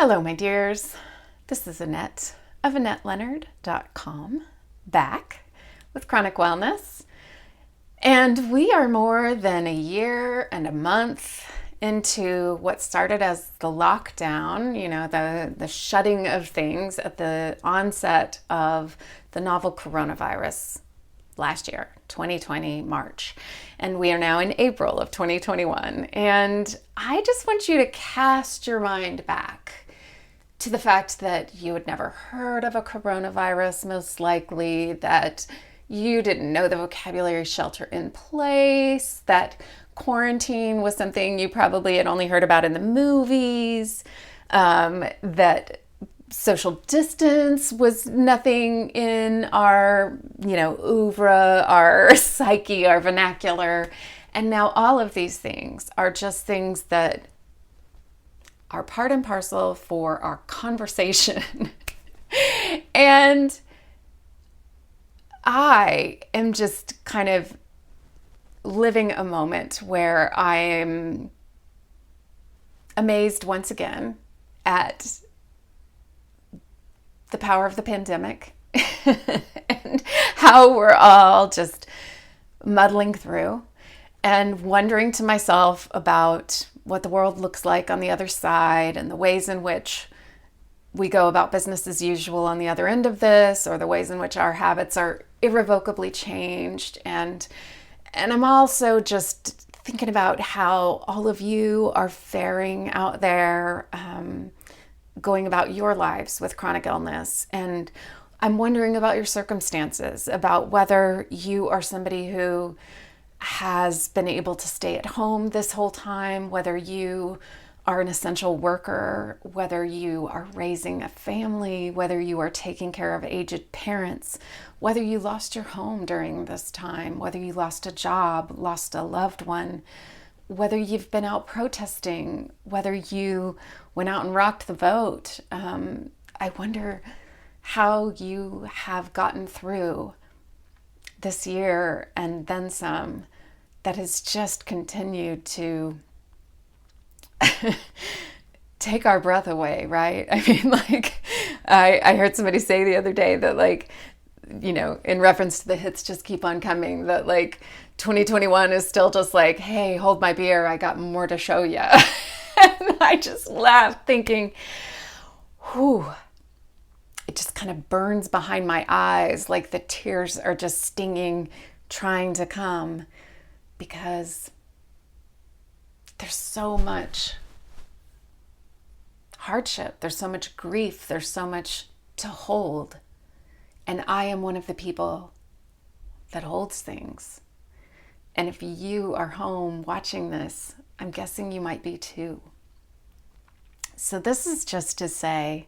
Hello, my dears. This is Annette of AnnetteLeonard.com, back with Chronic Wellness. And we are more than a year and a month into what started as the lockdown, the shutting of things at the onset of the novel coronavirus last year, 2020, March. And we are now in April of 2021. And I just want you to cast your mind back to the fact that you had never heard of a coronavirus, most likely, that you didn't know the vocabulary shelter in place, that quarantine was something you probably had only heard about in the movies, that social distance was nothing in our, oeuvre, our psyche, our vernacular. And now all of these things are just things that are part and parcel for our conversation. And I am just kind of living a moment where I am amazed once again at the power of the pandemic and how we're all just muddling through and wondering to myself about what the world looks like on the other side and the ways in which we go about business as usual on the other end of this, or the ways in which our habits are irrevocably changed. And I'm also just thinking about how all of you are faring out there, going about your lives with chronic illness. And I'm wondering about your circumstances, about whether you are somebody who has been able to stay at home this whole time, whether you are an essential worker, whether you are raising a family, whether you are taking care of aged parents, whether you lost your home during this time, whether you lost a job, lost a loved one, whether you've been out protesting, whether you went out and rocked the vote. I wonder how you have gotten through this year and then some that has just continued to take our breath away, right? I mean, I heard somebody say the other day that, in reference to the hits just keep on coming, that 2021 is still just hey, hold my beer, I got more to show you. And I just laughed thinking, whew, it just kind of burns behind my eyes, like the tears are just stinging, trying to come, because there's so much hardship, there's so much grief, there's so much to hold. And I am one of the people that holds things. And if you are home watching this, I'm guessing you might be too. So this is just to say,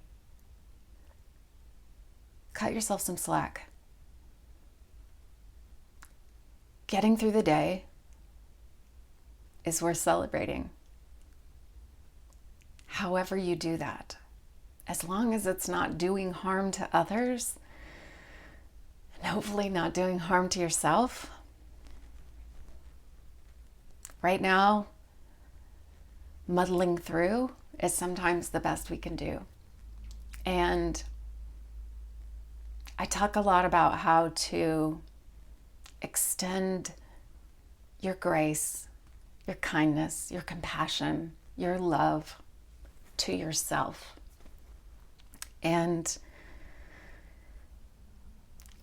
cut yourself some slack. Getting through the day is worth celebrating. However you do that, as long as it's not doing harm to others, and hopefully not doing harm to yourself. Right now, muddling through is sometimes the best we can do. And I talk a lot about how to extend your grace, your kindness, your compassion, your love to yourself. And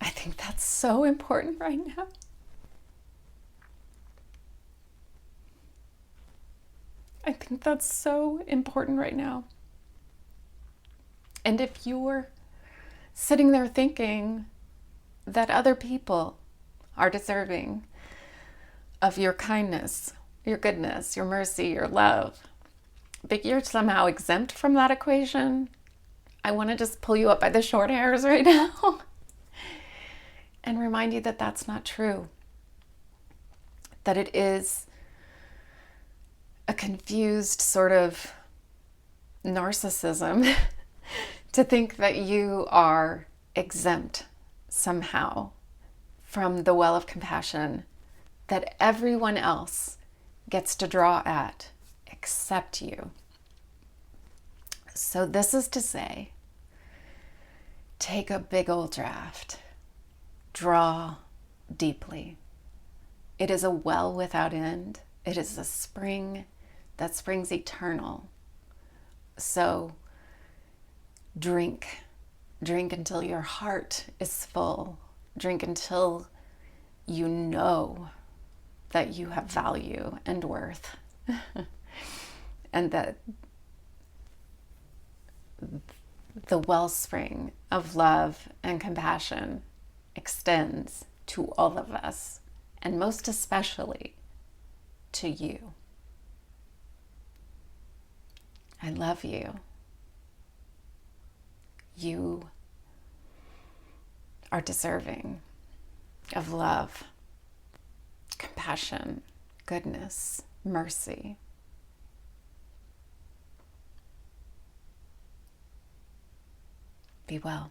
I think that's so important right now. I think that's so important right now. And if you're sitting there thinking that other people are deserving of your kindness, your goodness, your mercy, your love, but you're somehow exempt from that equation, I want to just pull you up by the short hairs right now and remind you that that's not true. That it is a confused sort of narcissism to think that you are exempt somehow from the well of compassion that everyone else gets to draw at except you. So this is to say, take a big old draft, draw deeply. It is a well without end. It is a spring that springs eternal. So drink until your heart is full. Drink until you know that you have value and worth, and that the wellspring of love and compassion extends to all of us, and most especially to you. I love you. You are deserving of love, compassion, goodness, mercy. Be well.